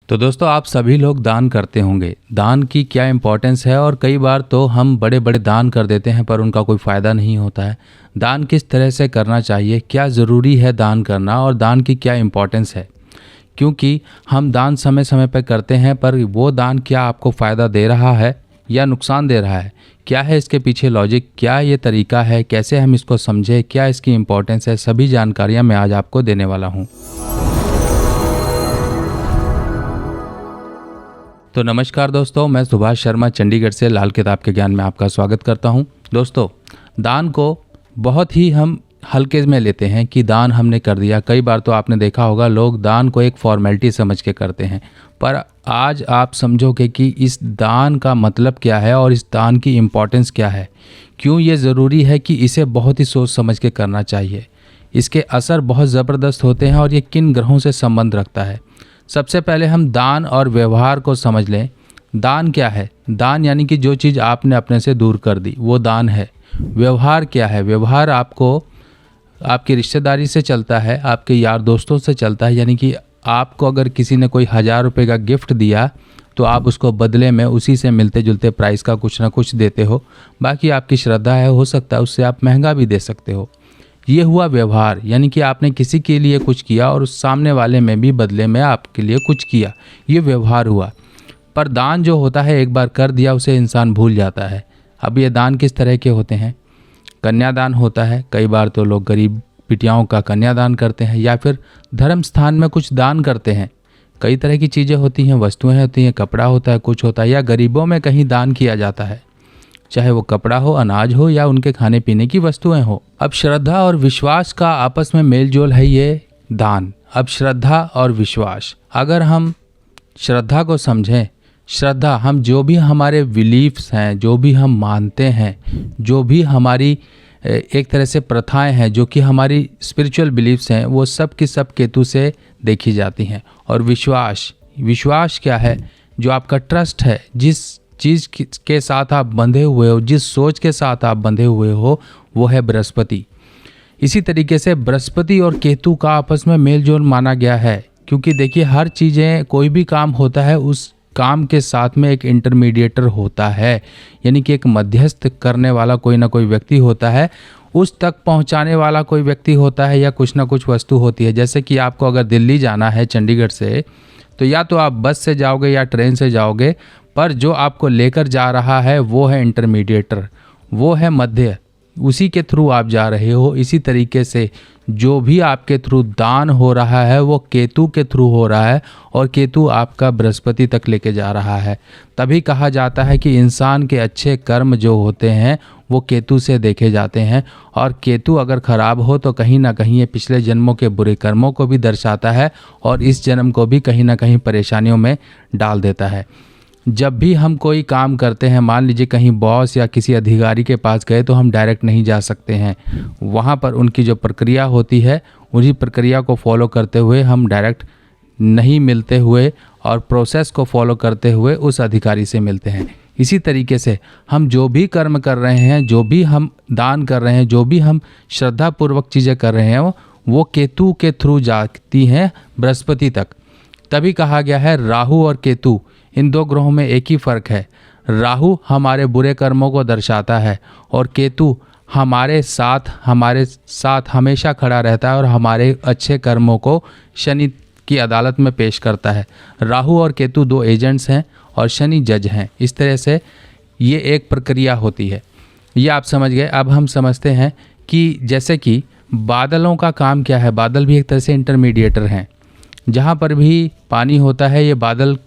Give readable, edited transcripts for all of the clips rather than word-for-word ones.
तो दोस्तों आप सभी लोग दान करते होंगे। दान की क्या इम्पोर्टेंस है और कई बार तो हम बड़े बड़े दान कर देते हैं पर उनका कोई फ़ायदा नहीं होता है। दान किस तरह से करना चाहिए, क्या ज़रूरी है दान करना और दान की क्या इम्पोर्टेंस है। क्योंकि हम दान समय समय पर करते हैं पर वो दान क्या आपको फ़ायदा दे रहा है या नुकसान दे रहा है, क्या है इसके पीछे लॉजिक, क्या ये तरीका है, कैसे हम इसको समझें, क्या इसकी इम्पोर्टेंस है, सभी जानकारियाँ मैं आज आपको देने वाला हूँ। तो नमस्कार दोस्तों, मैं सुभाष शर्मा चंडीगढ़ से लाल किताब के ज्ञान में आपका स्वागत करता हूं। दोस्तों, दान को बहुत ही हम हल्के में लेते हैं कि दान हमने कर दिया। कई बार तो आपने देखा होगा लोग दान को एक फॉर्मेलिटी समझ के करते हैं, पर आज आप समझोगे कि इस दान का मतलब क्या है और इस दान की इम्पोर्टेंस क्या है, क्यों ये ज़रूरी है कि इसे बहुत ही सोच समझ के करना चाहिए। इसके असर बहुत ज़बरदस्त होते हैं और ये किन ग्रहों से संबंध रखता है। सबसे पहले हम दान और व्यवहार को समझ लें। दान क्या है? दान यानी कि जो चीज़ आपने अपने से दूर कर दी वो दान है। व्यवहार क्या है? व्यवहार आपको आपकी रिश्तेदारी से चलता है, आपके यार दोस्तों से चलता है। यानी कि आपको अगर किसी ने कोई 1000 रुपये का गिफ्ट दिया तो आप उसको बदले में उसी से मिलते जुलते प्राइस का कुछ ना कुछ देते हो। बाकी आपकी श्रद्धा है, हो सकता है उससे आप महंगा भी दे सकते हो। ये हुआ व्यवहार, यानी कि आपने किसी के लिए कुछ किया और उस सामने वाले में भी बदले में आपके लिए कुछ किया, ये व्यवहार हुआ। पर दान जो होता है, एक बार कर दिया उसे इंसान भूल जाता है। अब ये दान किस तरह के होते हैं? कन्यादान होता है। कई बार तो लोग गरीब बिटियाओं का कन्यादान करते हैं या फिर धर्म स्थान में कुछ दान करते हैं। कई तरह की चीज़ें होती हैं, वस्तुएं होती हैं, कपड़ा होता है, कुछ होता है, या गरीबों में कहीं दान किया जाता है, चाहे वो कपड़ा हो, अनाज हो या उनके खाने पीने की वस्तुएं हो। अब श्रद्धा और विश्वास का आपस में मेल जोल है ये दान। अब श्रद्धा और विश्वास, अगर हम श्रद्धा को समझें, श्रद्धा हम जो भी हमारे बिलीफ्स हैं, जो भी हम मानते हैं, जो भी हमारी एक तरह से प्रथाएं हैं, जो कि हमारी स्पिरिचुअल बिलीफ्स हैं, वो सब की सब केतु से देखी जाती हैं। और विश्वास, विश्वास क्या है? जो आपका ट्रस्ट है, जिस चीज़ के साथ आप बंधे हुए हो, जिस सोच के साथ आप बंधे हुए हो, वो है बृहस्पति। इसी तरीके से बृहस्पति और केतु का आपस में मेल जोल माना गया है। क्योंकि देखिए, हर चीज़ें, कोई भी काम होता है, उस काम के साथ में एक इंटरमीडिएटर होता है, यानी कि एक मध्यस्थ करने वाला कोई ना कोई व्यक्ति होता है, उस तक पहुंचाने वाला कोई व्यक्ति होता है या कुछ ना कुछ वस्तु होती है। जैसे कि आपको अगर दिल्ली जाना है चंडीगढ़ से, तो या तो आप बस से जाओगे या ट्रेन से जाओगे, पर जो आपको लेकर जा रहा है वो है इंटरमीडिएटर, वो है मध्य, उसी के थ्रू आप जा रहे हो। इसी तरीके से जो भी आपके थ्रू दान हो रहा है वो केतु के थ्रू हो रहा है और केतु आपका बृहस्पति तक लेके जा रहा है। तभी कहा जाता है कि इंसान के अच्छे कर्म जो होते हैं वो केतु से देखे जाते हैं, और केतु अगर खराब हो तो कहीं ना कहीं ये पिछले जन्मों के बुरे कर्मों को भी दर्शाता है और इस जन्म को भी कहीं ना कहीं परेशानियों में डाल देता है। जब भी हम कोई काम करते हैं, मान लीजिए कहीं बॉस या किसी अधिकारी के पास गए, तो हम डायरेक्ट नहीं जा सकते हैं। वहाँ पर उनकी जो प्रक्रिया होती है, उसी प्रक्रिया को फॉलो करते हुए हम डायरेक्ट नहीं मिलते हुए और प्रोसेस को फॉलो करते हुए उस अधिकारी से मिलते हैं। इसी तरीके से हम जो भी कर्म कर रहे हैं, जो भी हम दान कर रहे हैं, जो भी हम श्रद्धापूर्वक चीज़ें कर रहे हैं, वो केतु के थ्रू जाती हैं बृहस्पति तक। तभी कहा गया है राहु और केतु, इन दो ग्रहों में एक ही फर्क है। राहु हमारे बुरे कर्मों को दर्शाता है और केतु हमारे साथ हमेशा खड़ा रहता है और हमारे अच्छे कर्मों को शनि की अदालत में पेश करता है। राहु और केतु दो एजेंट्स हैं और शनि जज हैं। इस तरह से ये एक प्रक्रिया होती है। ये आप समझ गए। अब हम समझते हैं कि जैसे कि बादलों का काम क्या है। बादल भी एक तरह से इंटरमीडिएटर हैं। जहाँ पर भी पानी होता है, ये बादल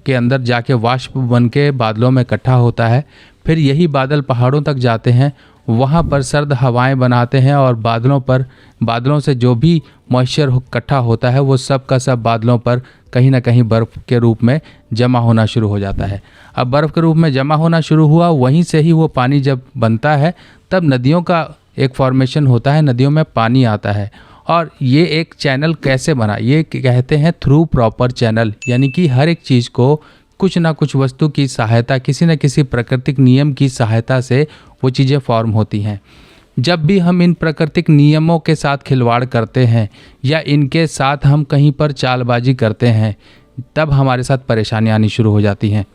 के अंदर जाके वाष्प बन के बादलों में इकट्ठा होता है। फिर यही बादल पहाड़ों तक जाते हैं, वहाँ पर सर्द हवाएं बनाते हैं और बादलों से जो भी मॉइस्चर इकट्ठा होता है वो सब का सब बादलों पर कहीं ना कहीं बर्फ़ के रूप में जमा होना शुरू हो जाता है। अब बर्फ़ के रूप में जमा होना शुरू हुआ, वहीं से ही वो पानी जब बनता है तब नदियों का एक फॉर्मेशन होता है, नदियों में पानी आता है। और ये एक चैनल कैसे बना, ये कहते हैं थ्रू प्रॉपर चैनल, यानी कि हर एक चीज़ को कुछ ना कुछ वस्तु की सहायता, किसी न किसी प्राकृतिक नियम की सहायता से वो चीज़ें फॉर्म होती हैं। जब भी हम इन प्राकृतिक नियमों के साथ खिलवाड़ करते हैं या इनके साथ हम कहीं पर चालबाजी करते हैं, तब हमारे साथ परेशानी आनी शुरू हो जाती हैं।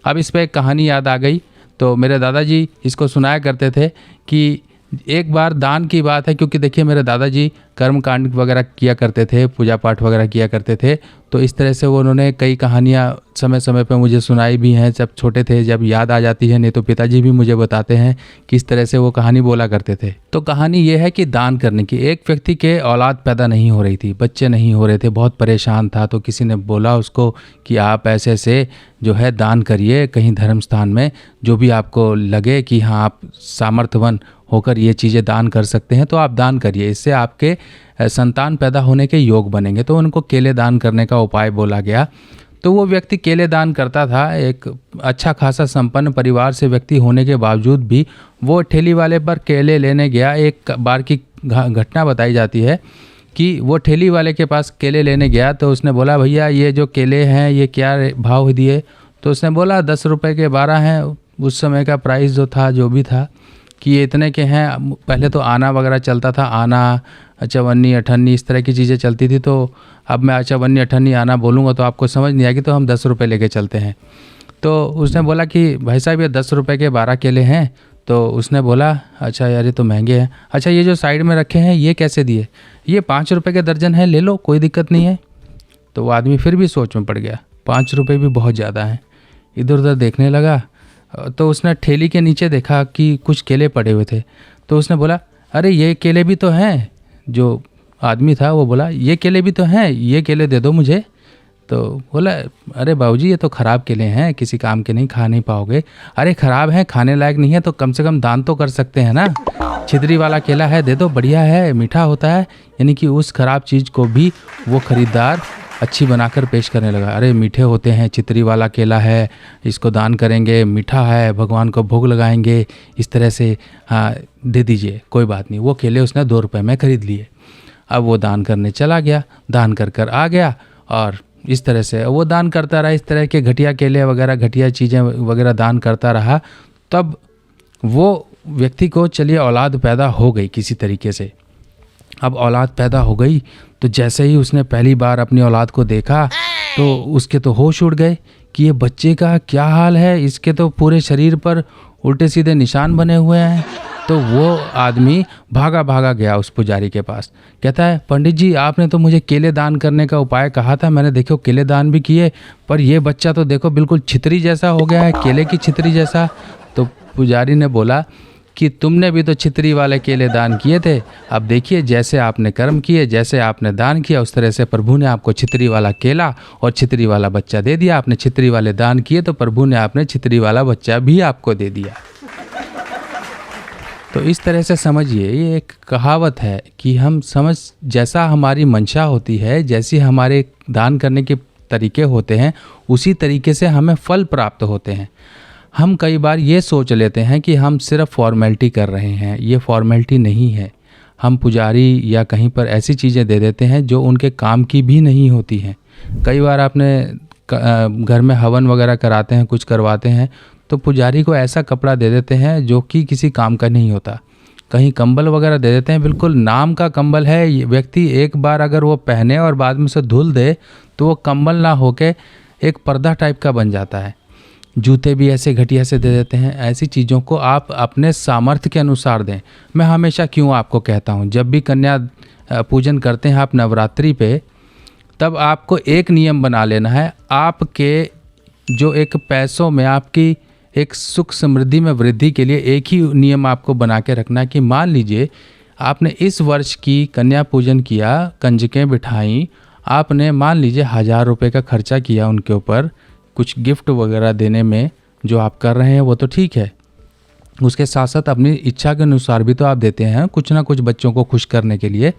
अब इस पे एक कहानी याद आ गई। तो मेरे दादाजी इसको सुनाया करते थे कि एक बार दान की बात है, क्योंकि देखिए मेरे दादाजी कर्म कांड वगैरह किया करते थे, पूजा पाठ वगैरह किया करते थे। तो इस तरह से वो उन्होंने कई कहानियाँ समय समय पे मुझे सुनाई भी हैं जब छोटे थे, जब याद आ जाती है। नहीं तो पिताजी भी मुझे बताते हैं किस तरह से वो कहानी बोला करते थे। तो कहानी ये है कि दान करने की, एक व्यक्ति के औलाद पैदा नहीं हो रही थी, बच्चे नहीं हो रहे थे, बहुत परेशान था। तो किसी ने बोला उसको कि आप ऐसे से जो है दान करिए कहीं धर्म स्थान में, जो भी आपको लगे कि हाँ आप सामर्थ्यवान होकर ये चीज़ें दान कर सकते हैं तो आप दान करिए, इससे आपके संतान पैदा होने के योग बनेंगे। तो उनको केले दान करने का उपाय बोला गया। तो वो व्यक्ति केले दान करता था। एक अच्छा खासा संपन्न परिवार से व्यक्ति होने के बावजूद भी वो ठेली वाले पर केले लेने गया। एक बार की घटना बताई जाती है कि वो ठेली वाले के पास केले लेने गया। तो उसने बोला, भैया ये जो केले हैं ये क्या भाव दिए? तो उसने बोला 10 रुपये के 12 हैं। उस समय का प्राइस जो था, जो भी था कि ये इतने के हैं। पहले तो आना वगैरह चलता था, आना, चवन्नी, अठन्नी, इस तरह की चीज़ें चलती थी। तो अब मैं चवन्नी, अठन्नी, आना बोलूँगा तो आपको समझ नहीं आएगी, तो हम 10 रुपये लेके चलते हैं। तो उसने बोला कि भाई साहब ये 10 रुपये के 12 केले हैं। तो उसने बोला, अच्छा यार ये तो महंगे हैं। अच्छा ये जो साइड में रखे हैं ये कैसे दिए? ये 5 रुपये के दर्जन है, ले लो, कोई दिक्कत नहीं है। तो वो आदमी फिर भी सोच में पड़ गया, 5 रुपये भी बहुत ज़्यादा हैं। इधर उधर देखने लगा तो उसने ठेली के नीचे देखा कि कुछ केले पड़े हुए थे। तो उसने बोला, अरे ये केले भी तो हैं। जो आदमी था वो बोला, ये केले भी तो हैं, ये केले दे दो मुझे। तो बोला, अरे बाबूजी ये तो ख़राब केले हैं, किसी काम के नहीं, खा नहीं पाओगे। अरे ख़राब हैं, खाने लायक नहीं है तो कम से कम दान तो कर सकते हैं ना। छितरी वाला केला है, दे दो, बढ़िया है, मीठा होता है। यानी कि उस ख़राब चीज़ को भी वो ख़रीदार अच्छी बनाकर पेश करने लगा। अरे मीठे होते हैं, चितरी वाला केला है, इसको दान करेंगे, मीठा है, भगवान को भोग लगाएंगे, इस तरह से हाँ दे दीजिए, कोई बात नहीं। वो केले उसने 2 रुपये में ख़रीद लिए। अब वो दान करने चला गया, दान कर आ गया और इस तरह से वो दान करता रहा। इस तरह के घटिया केले वगैरह, घटिया चीज़ें वगैरह दान करता रहा। तब वो व्यक्ति को चलिए औलाद पैदा हो गई किसी तरीके से। अब औलाद पैदा हो गई तो जैसे ही उसने पहली बार अपनी औलाद को देखा तो उसके तो होश उड़ गए कि ये बच्चे का क्या हाल है, इसके तो पूरे शरीर पर उल्टे सीधे निशान बने हुए हैं। तो वो आदमी भागा गया उस पुजारी के पास। कहता है, पंडित जी आपने तो मुझे केले दान करने का उपाय कहा था, मैंने देखो केले दान भी किए, पर ये बच्चा तो देखो बिल्कुल छितरी जैसा हो गया है, केले की छितरी जैसा। तो पुजारी ने बोला कि तुमने भी तो छितरी वाले केले दान किए थे। अब देखिए जैसे आपने कर्म किए, जैसे आपने दान किया, उस तरह से प्रभु ने आपको छितरी वाला केला और छितरी वाला बच्चा दे दिया। आपने छितरी वाले दान किए तो प्रभु ने आपने छितरी वाला बच्चा भी आपको दे दिया। तो इस तरह से समझिए, ये एक कहावत है कि हम समझ, जैसा हमारी मंशा होती है, जैसी हमारे दान करने के तरीके होते हैं, उसी तरीके से हमें फल प्राप्त होते हैं। हम कई बार ये सोच लेते हैं कि हम सिर्फ फॉर्मेलिटी कर रहे हैं, ये फॉर्मेलिटी नहीं है। हम पुजारी या कहीं पर ऐसी चीज़ें दे देते हैं जो उनके काम की भी नहीं होती हैं। कई बार आपने घर में हवन वगैरह कराते हैं, कुछ करवाते हैं, तो पुजारी को ऐसा कपड़ा दे देते हैं जो कि किसी काम का नहीं होता। कहीं कंबल वगैरह दे देते हैं, बिल्कुल नाम का कंबल है। ये व्यक्ति एक बार अगर वो पहने और बाद में उसे धुल दे तो वो कंबल ना होके एक पर्दा टाइप का बन जाता है। जूते भी ऐसे घटिया से दे देते हैं। ऐसी चीज़ों को आप अपने सामर्थ्य के अनुसार दें। मैं हमेशा क्यों आपको कहता हूँ, जब भी कन्या पूजन करते हैं आप नवरात्रि पे, तब आपको एक नियम बना लेना है। आपके जो एक पैसों में, आपकी एक सुख समृद्धि में वृद्धि के लिए एक ही नियम आपको बना के रखना है कि मान लीजिए आपने इस वर्ष की कन्या पूजन किया, कंजकें बिठाई, आपने मान लीजिए 1000 रुपये का खर्चा किया उनके ऊपर, कुछ गिफ्ट वगैरह देने में जो आप कर रहे हैं वो तो ठीक है, उसके साथ साथ अपनी इच्छा के अनुसार भी तो आप देते हैं कुछ ना कुछ बच्चों को खुश करने के लिए।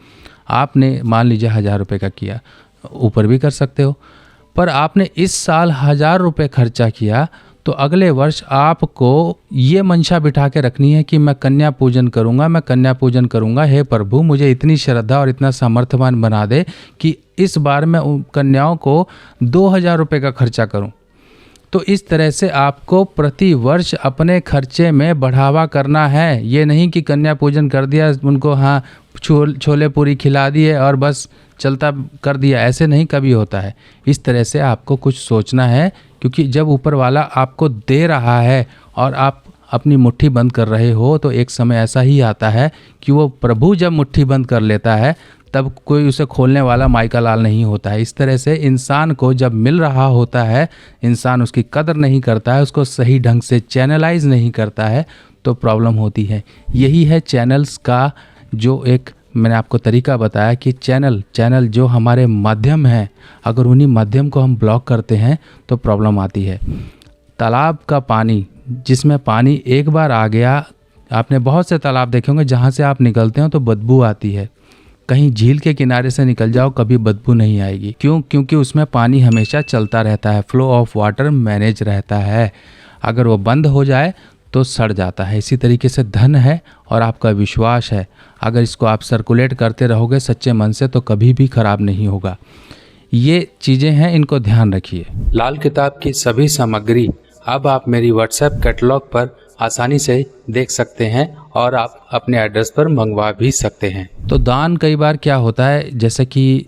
आपने मान लीजिए 1000 रुपये का किया, ऊपर भी कर सकते हो, पर आपने इस साल 1000 रुपये खर्चा किया, तो अगले वर्ष आपको ये मंशा बिठा के रखनी है कि मैं कन्या पूजन करूँगा, मैं कन्या पूजन करूँगा। हे प्रभु मुझे इतनी श्रद्धा और इतना सामर्थ्यवान बना दे कि इस बार मैं कन्याओं को 2000 रुपये का खर्चा करूँ। तो इस तरह से आपको प्रति वर्ष अपने खर्चे में बढ़ावा करना है। ये नहीं कि कन्या पूजन कर दिया, उनको हाँ छोले पूरी खिला दिए और बस चलता कर दिया, ऐसे नहीं कभी होता है। इस तरह से आपको कुछ सोचना है, क्योंकि जब ऊपर वाला आपको दे रहा है और आप अपनी मुट्ठी बंद कर रहे हो तो एक समय ऐसा ही आता है कि वो प्रभु जब मुट्ठी बंद कर लेता है तब कोई उसे खोलने वाला माइका लाल नहीं होता है। इस तरह से इंसान को जब मिल रहा होता है, इंसान उसकी कदर नहीं करता है, उसको सही ढंग से चैनलाइज नहीं करता है, तो प्रॉब्लम होती है। यही है चैनल्स का जो एक मैंने आपको तरीका बताया कि चैनल जो हमारे माध्यम हैं, अगर उन्हीं माध्यम को हम ब्लॉक करते हैं तो प्रॉब्लम आती है। तालाब का पानी, जिसमें पानी एक बार आ गया, आपने बहुत से तालाब देखे होंगे जहाँ से आप निकलते हो तो बदबू आती है। कहीं झील के किनारे से निकल जाओ, कभी बदबू नहीं आएगी। क्यों? क्योंकि उसमें पानी हमेशा चलता रहता है, फ्लो ऑफ वाटर मैनेज रहता है। अगर वो बंद हो जाए तो सड़ जाता है। इसी तरीके से धन है और आपका विश्वास है, अगर इसको आप सर्कुलेट करते रहोगे सच्चे मन से तो कभी भी खराब नहीं होगा। ये चीज़ें हैं, इनको ध्यान रखिए। लाल किताब की सभी सामग्री अब आप मेरी व्हाट्सएप कैटलॉग पर आसानी से देख सकते हैं और आप अपने एड्रेस पर मंगवा भी सकते हैं। तो दान कई बार क्या होता है, जैसे कि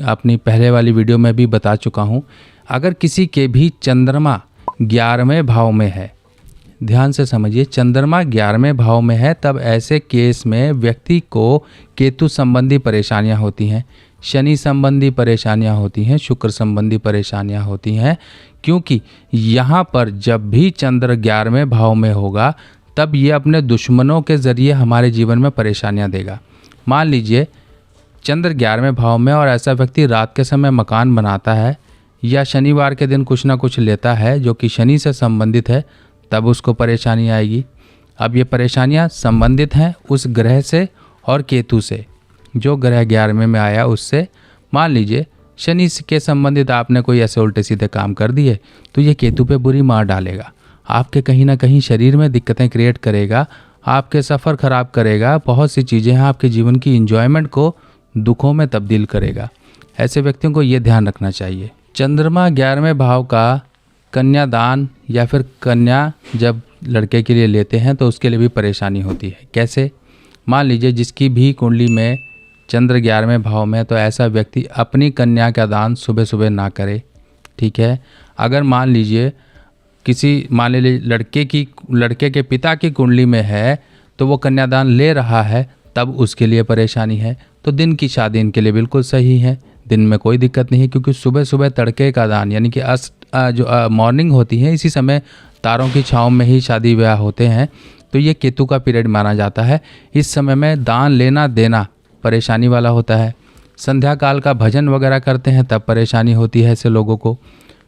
अपनी पहले वाली वीडियो में भी बता चुका हूँ, अगर किसी के भी चंद्रमा 11वें भाव में है, ध्यान से समझिए, चंद्रमा 11वें भाव में है, तब ऐसे केस में व्यक्ति को केतु संबंधी परेशानियां होती हैं, शनि संबंधी परेशानियां होती हैं, शुक्र संबंधी परेशानियां होती हैं। क्योंकि यहाँ पर जब भी चंद्र 11वें भाव में होगा तब ये अपने दुश्मनों के ज़रिए हमारे जीवन में परेशानियां देगा। मान लीजिए चंद्र 11वें भाव में और ऐसा व्यक्ति रात के समय मकान बनाता है या शनिवार के दिन कुछ ना कुछ लेता है जो कि शनि से संबंधित है, तब उसको परेशानी आएगी। अब ये परेशानियां संबंधित हैं उस ग्रह से और केतु से, जो ग्रह 11वें में आया उससे। मान लीजिए शनि के संबंधित आपने कोई ऐसे उल्टे सीधे काम कर दिए तो ये केतु पे बुरी मार डालेगा, आपके कहीं ना कहीं शरीर में दिक्कतें क्रिएट करेगा, आपके सफ़र ख़राब करेगा, बहुत सी चीज़ें हैं, आपके जीवन की इंजॉयमेंट को दुखों में तब्दील करेगा। ऐसे व्यक्तियों को ये ध्यान रखना चाहिए। चंद्रमा 11वें भाव का कन्यादान या फिर कन्या जब लड़के के लिए लेते हैं तो उसके लिए भी परेशानी होती है। कैसे? मान लीजिए जिसकी भी कुंडली में चंद्र 11वें भाव में, तो ऐसा व्यक्ति अपनी कन्या का दान सुबह सुबह ना करे, ठीक है। अगर मान लीजिए मान लीजिए लड़के के पिता की कुंडली में है तो वो कन्यादान ले रहा है, तब उसके लिए परेशानी है। तो दिन की शादी इनके लिए बिल्कुल सही है, दिन में कोई दिक्कत नहीं है, क्योंकि सुबह सुबह तड़के का दान यानी कि जो मॉर्निंग होती है, इसी समय तारों की छाँव में ही शादी ब्याह होते हैं, तो ये केतु का पीरियड माना जाता है। इस समय में दान लेना देना परेशानी वाला होता है। संध्या काल का भजन वगैरह करते हैं तब परेशानी होती है ऐसे लोगों को।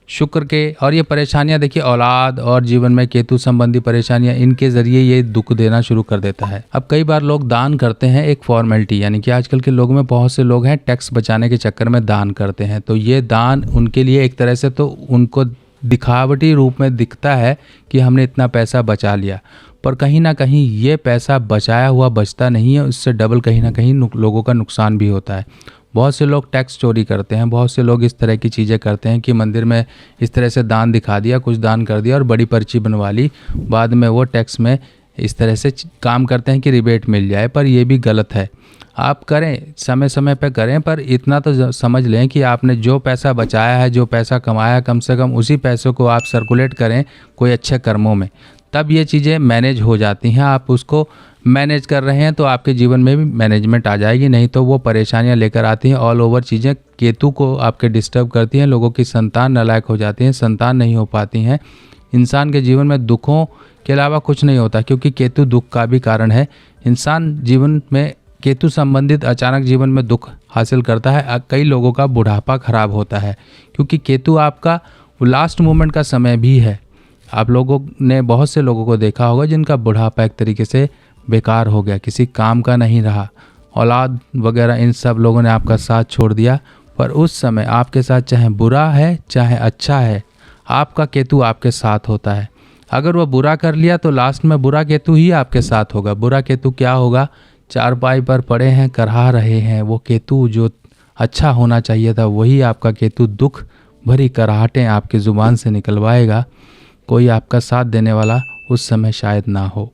शुक्र के और ये परेशानियां देखिए, औलाद और जीवन में केतु संबंधी परेशानियां, इनके ज़रिए ये दुख देना शुरू कर देता है। अब कई बार लोग दान करते हैं एक फॉर्मेलिटी, यानी कि आजकल के लोगों में बहुत से लोग हैं टैक्स बचाने के चक्कर में दान करते हैं। तो ये दान उनके लिए एक तरह से तो उनको दिखावटी रूप में दिखता है कि हमने इतना पैसा बचा लिया, पर कहीं ना कहीं ये पैसा बचाया हुआ बचता नहीं है, उससे डबल कहीं ना कहीं लोगों का नुकसान भी होता है। बहुत से लोग टैक्स चोरी करते हैं, बहुत से लोग इस तरह की चीज़ें करते हैं कि मंदिर में इस तरह से दान दिखा दिया, कुछ दान कर दिया और बड़ी पर्ची बनवा ली, बाद में वो टैक्स में इस तरह से काम करते हैं कि रिबेट मिल जाए, पर यह भी गलत है। आप करें, समय समय पर करें, पर इतना तो समझ लें कि आपने जो पैसा बचाया है, जो पैसा कमाया, कम से कम उसी पैसों को आप सर्कुलेट करें कोई अच्छे कर्मों में, तब ये चीज़ें मैनेज हो जाती हैं। आप उसको मैनेज कर रहे हैं तो आपके जीवन में भी मैनेजमेंट आ जाएगी, नहीं तो वो परेशानियां लेकर आती हैं। ऑल ओवर चीज़ें केतु को आपके डिस्टर्ब करती हैं, लोगों की संतान नालायक हो जाती हैं, संतान नहीं हो पाती हैं। इंसान के जीवन में दुखों के अलावा कुछ नहीं होता, क्योंकि केतु दुख का भी कारण है। इंसान जीवन में केतु संबंधित अचानक जीवन में दुख हासिल करता है। कई लोगों का बुढ़ापा खराब होता है, क्योंकि केतु आपका लास्ट मोमेंट का समय भी है। आप लोगों ने बहुत से लोगों को देखा होगा जिनका बुढ़ापा एक तरीके से बेकार हो गया, किसी काम का नहीं रहा, औलाद वगैरह इन सब लोगों ने आपका साथ छोड़ दिया। पर उस समय आपके साथ चाहे बुरा है चाहे अच्छा है, आपका केतु आपके साथ होता है। अगर वो बुरा कर लिया तो लास्ट में बुरा केतु ही आपके साथ होगा। बुरा केतु क्या होगा? चारपाई पर पड़े हैं, करहा रहे हैं। वो केतु जो अच्छा होना चाहिए था, वही आपका केतु दुख भरी कराहटें आपकी ज़ुबान से निकलवाएगा, कोई आपका साथ देने वाला उस समय शायद ना हो।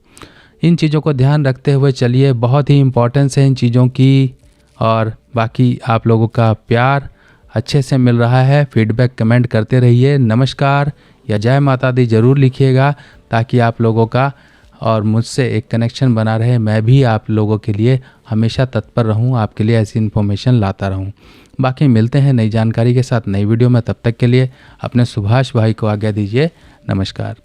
इन चीज़ों को ध्यान रखते हुए चलिए, बहुत ही इम्पोर्टेंस है इन चीज़ों की। और बाकी आप लोगों का प्यार अच्छे से मिल रहा है, फीडबैक कमेंट करते रहिए, नमस्कार या जय माता दी ज़रूर लिखिएगा, ताकि आप लोगों का और मुझसे एक कनेक्शन बना रहे। मैं भी आप लोगों के लिए हमेशा तत्पर रहूं, आपके लिए ऐसी इन्फॉर्मेशन लाता रहूं। बाकी मिलते हैं नई जानकारी के साथ नई वीडियो में, तब तक के लिए अपने सुभाष भाई को आज्ञा दीजिए, नमस्कार।